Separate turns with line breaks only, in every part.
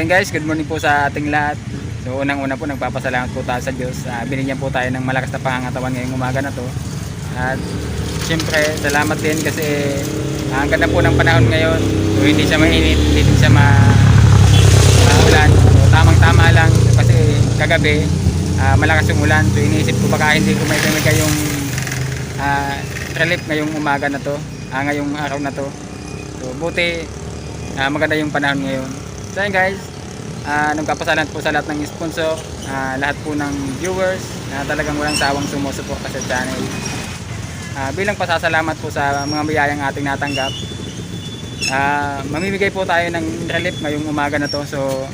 yun guys, good morning po sa ating lahat. So unang-una po nagpapasalamat po tayo sa Diyos. Binigyan po tayo ng malakas na pangangatawan ngayong umaga na to. At siyempre salamat din kasi ang ganda po ng panahon ngayon. So hindi siya mainit, hindi din siya maulan. So tamang-tama lang kasi kagabi malakas yung ulan. So iniisip ko baka hindi ko may yung relief ngayong umaga na to, ngayong araw na to. So buti maganda yung panahon ngayon. So yun guys, nagpapasalamat po sa lahat ng sponsor, lahat po ng viewers na talagang walang sawang sumusuporta sa channel. Bilang pasasalamat po sa mga biyayang ating natanggap, mamimigay po tayo ng relief ngayong umaga na to. So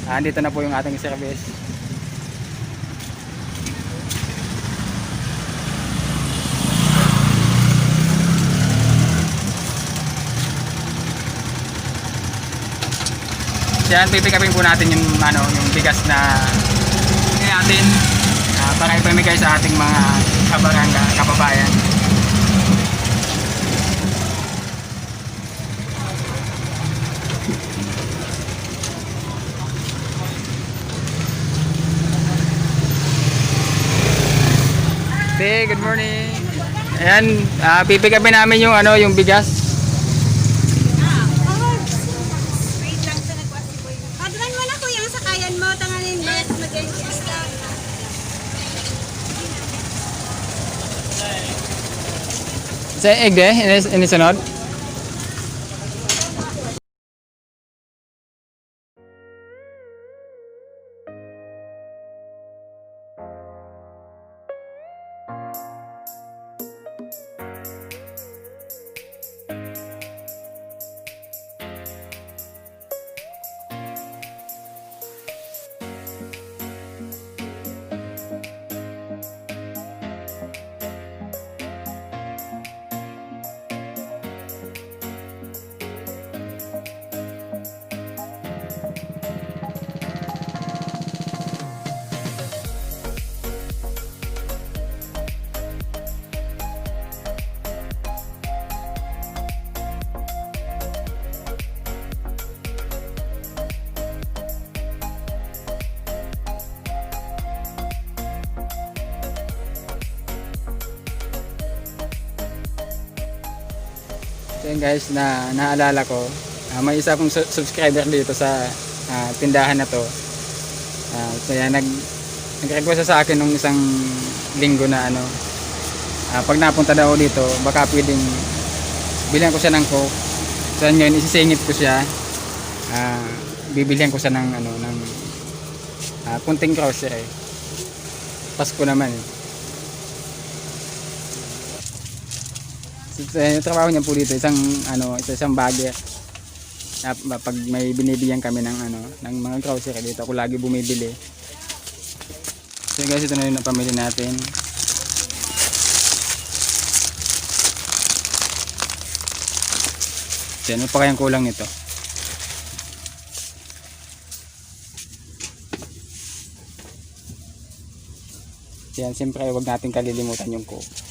andito na po yung ating service. Yan, pipikapin po natin yung bigas na natin para ipamigay sa ating mga kababayan. Hey, good morning. Ayan, pipikapin namin yung yung bigas. Sa egg ini sunod. So yun guys, naalala ko, may isa akong subscriber dito sa tindahan na to. So yan, nag-request sa akin nung isang linggo na pag napunta daw dito, baka pwedeng bilhan ko siya ng coke. So yun, isisingit ko siya. Bibilhan ko siya ng kunting grocery. Pasko naman eh. Yung trabaho niya po dito, isang bagger. Pag may binibigyan kami ng mga grocery dito, ako lagi bumibili. So guys, ito na yung napamili natin. So ano pa kayang kulang nito? Yan, siyempre huwag natin kalilimutan yung coke.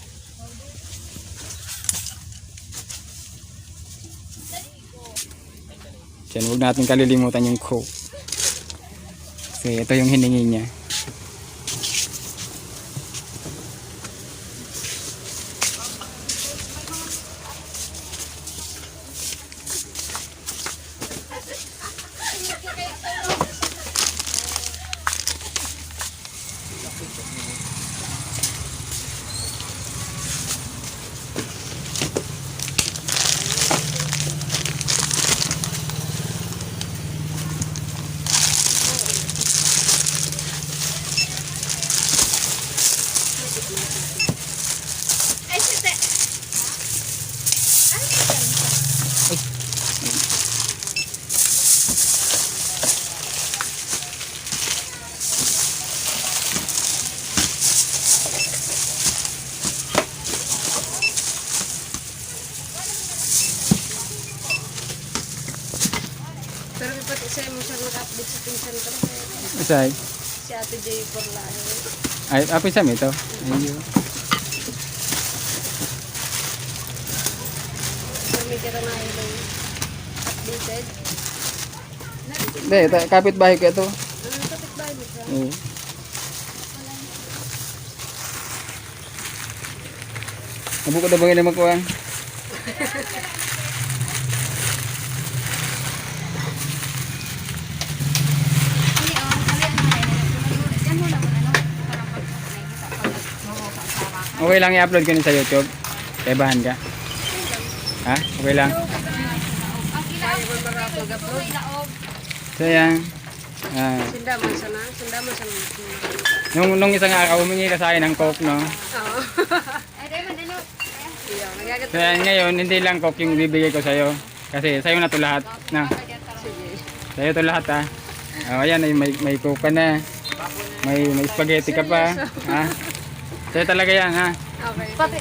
Yan, huwag natin kalilimutan yung coke. Kasi ito yung hiningi niya.
Pero pati siya mo siya mag-update sa pinsan ko.
Isay?
Si Ate Jay Porlano.
Ay, pinsan ito? Ayun.
May tira na yung updated.
Hindi, kapitbahay ko ito.
Kapitbahay mo siya.
Oo. Nabuko na bangin naman ko ah. Okay lang i-upload ko din sa YouTube. Tebahan ka. Ha? Okay lang. So yan.
Sindaman sana.
Nung isang araw, humingi ka sa akin ng coke, no?
Oo.
So yan, ngayon, hindi lang coke yung bibigay ko sa'yo. Kasi sa'yo na to lahat. Na. Sa'yo to lahat, ha? Ayan, may coke ka na. May spaghetti ka pa. Ha? Sa'yo talaga yan, ha?
Okay. Pati,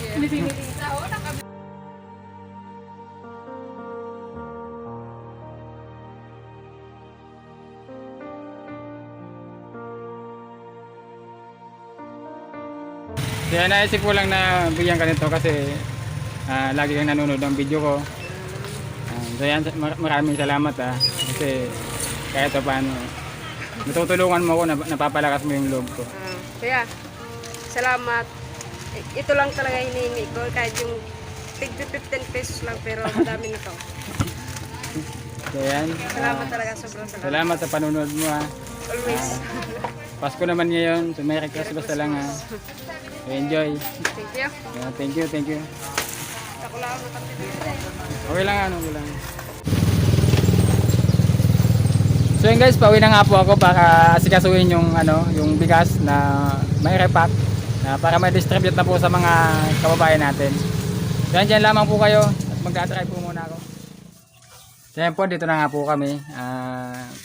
Kaya naisip ko lang na bigyan ka nito kasi lagi kang nanonood ng video ko. So yan, maraming salamat kasi kahit paano natutulungan mo ako, napapalakas mo yung loob ko.
Kaya, salamat. Ito lang talaga hinihingi ko. Kahit yung tig 15 pesos lang pero madami nito.
So yan.
Salamat talaga, sobrang salamat.
Salamat sa panonood mo
Always.
Pasko naman ngayon, so Merry Christmas na lang So, enjoy.
Thank you.
Thank you.
Ako lang nakatipid.
Okay lang okay lang. So yun guys, pauwi na nga po ako para asikasuhin yung yung bigas na may repack na para ma-distribute na po sa mga kababayan natin. So yan lamang po kayo at magdadrive po muna ako. So yan po, dito na nga po kami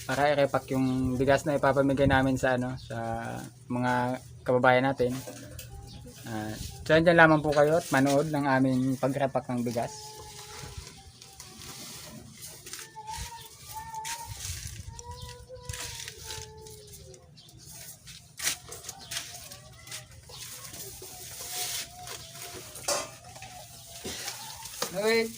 para i-repack yung bigas na ipapamigay namin sa sa mga kababayan natin. So yan lamang po kayo at manood ng aming pag-repack ng bigas. Wait.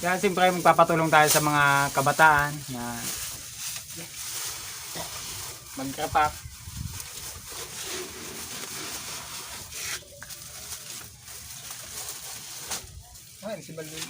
Kaya siyempre magpapatulong tayo sa mga kabataan na mag-repack. Ay, si Baldi.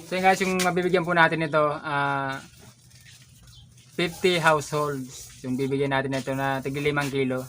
So guys, yung mabibigyan po natin ito 50 households yung bibigyan natin ito na tig 5 kilo.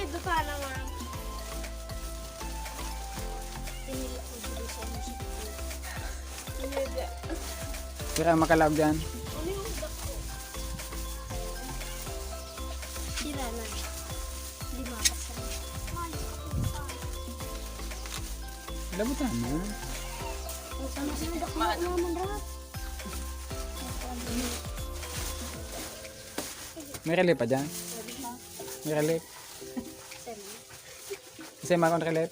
Ito pa naman.
Kira makalab dyan.
Sila na. 5 kasama.
Labutan na.
Sama sila dakma naman rat.
May relief pa dyan? May relief? Kasi makon relief.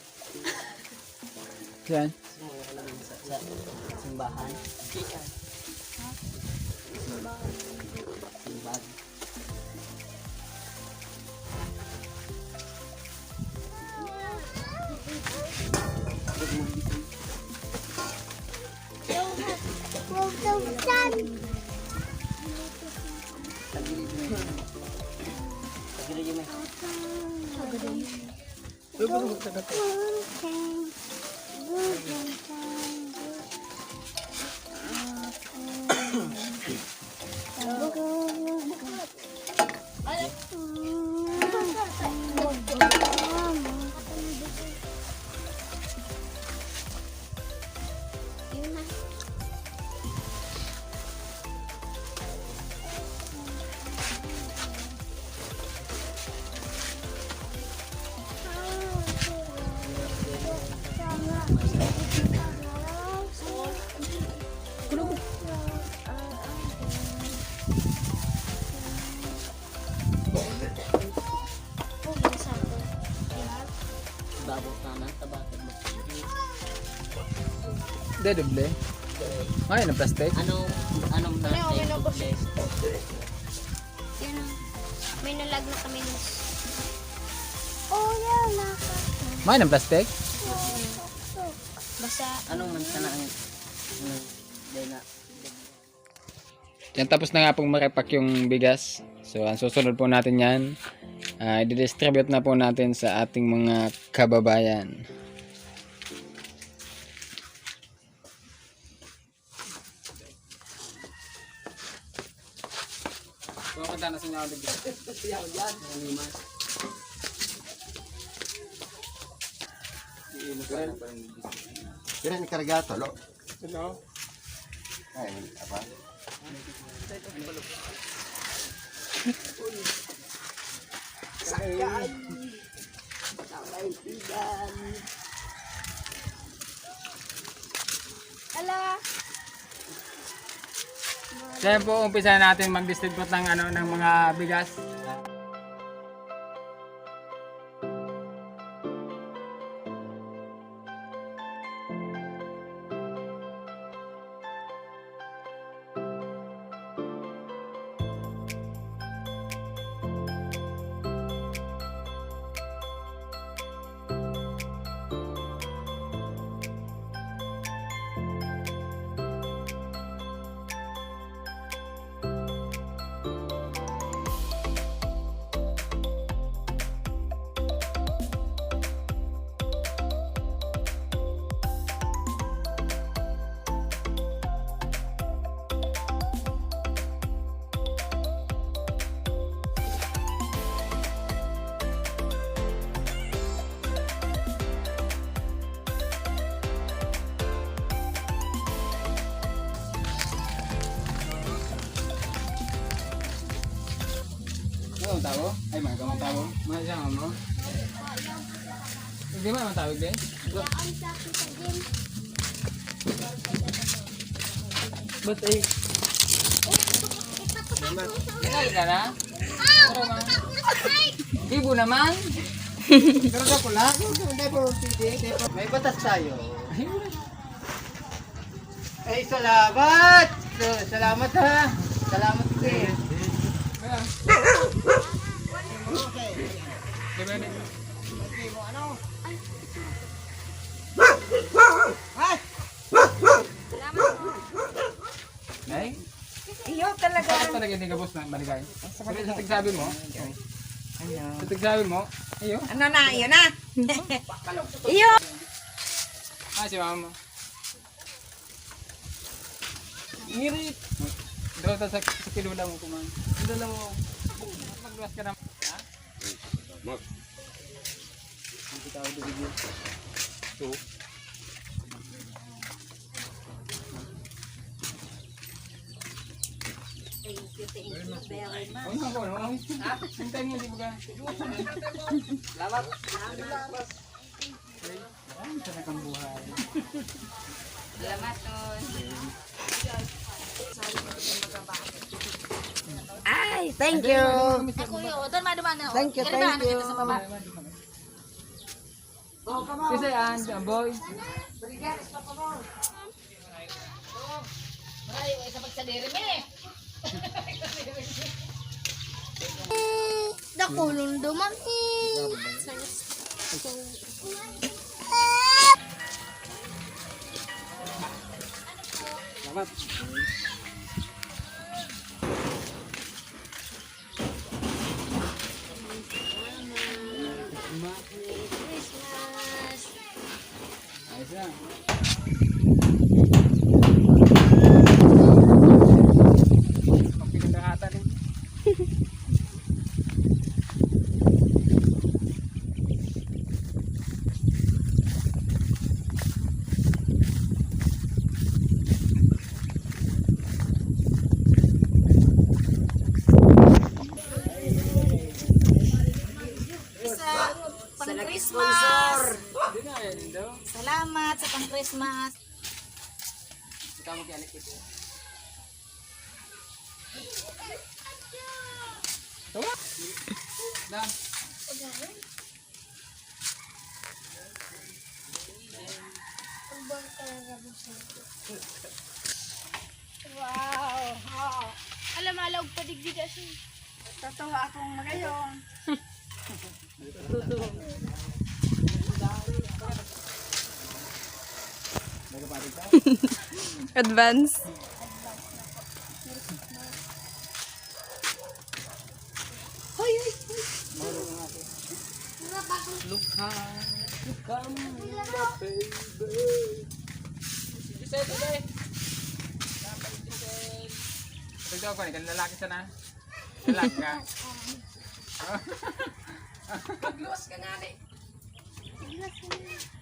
Yan.
Sa simbahan. Simbahan. Tagilid yun, may. Babot naman, tabakan mo.
Dedoble. Ay, na plastic.
Anong plastic?
Yun o. May nalag na kami nus. Oh, yan.
May na plastic.
Basta.
Anong mansana ang dahil na
Yan, tapos na nga pong makipak yung bigas. So, ang susunod po natin yan, i-distribute na po natin sa ating mga kababayan. Pumunta na sa inyo ang bigas.
Kira ni kargato, lo.
Hello?
Ay, apa?
Ala.
Kaya po, umpisa natin mag-distribute ng, ng mga bigas. Ano ang tao? Ay, mga gamang tao. Mga siyang ano? Hindi mo naman tawag din? Ba't ay? Ay, na na? Pero ma? Ibo naman?
Pero sa pula, hindi po pwede. May batas tayo. Ay, salamat! Salamat ha! Salamat din.
Ay?
Iyo talaga.
Bakit talaga hindi ka boss na maligay? Sa tigsabi mo? Sa tigsabi mo? Iyo?
Ano na, iyo na. Iyo.
Ah, si mama mo. Ngirit. Daw ta sa kilula mo kuman. Kilula mo. Magluwas ka na. Ha? Mag. Hindi ka audio video. So. Oh, no, no, no. Hintay mo, di ba ka?
Salamat.
Ay, sana kang buhay.
Salamat ton. Ay, thank you.
Ako yun. Doon maduman na.
Thank you, thank you.
Kasi boy.
Dakulong duman.
Salamat.
Christmas.
Ayos na. Pang pinagkakatan eh.
Pang-Christmas!
Hindi na yan, Indo.
Salamat sa pang-Christmas!
Ikaw mag-ialik ito. Tawa! Dan.
Wow. Alam, alawag pa digdig siya.
Tatawa akong magayon.
Advance.
Tignan ko ni kan lalaki sana. Lalaki ka.
Pagluwas ka nga eh.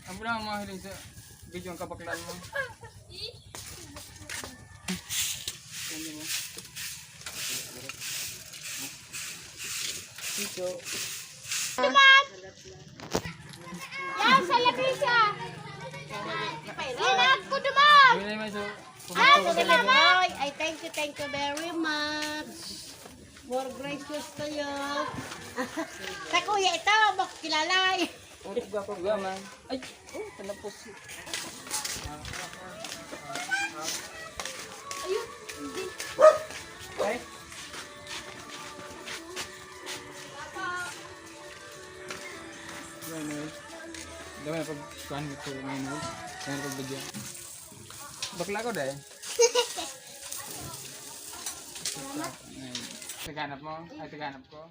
Ang pula mga hiling sa video ang kapaklan mo. Hindi mo. Ito.
Yan, sa labisa. Yan, ako duman.
Hindi mo so.
Salamat.
Ay, thank you very much. More gracious to you. Sa kuya ito, makikilalay.
Ulit ba ako gaman? Ay, tanapos. Ay. Dami na pag kuhan ko ngayon. Dami na pag video. Bakla ko dahil. Taganap mo? Ay, taganap ko?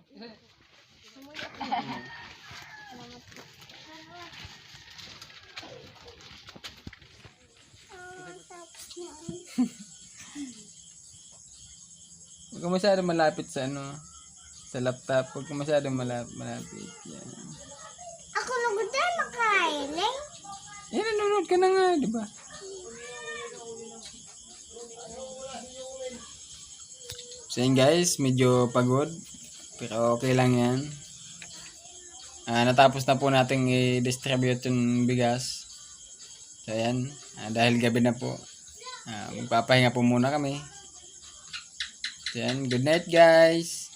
Huwag ka masyadong malapit sa ano, sa laptop. Huwag ka masyadong malapit. Yan.
Ako nagod na makailing.
Yan, nanonood ka na nga, di ba? So yun guys, medyo pagod. Pero okay lang yan. Natapos na po nating i-distribute yung bigas. So yan, dahil gabi na po. Magpapahinga po muna kami. So yan, good night guys.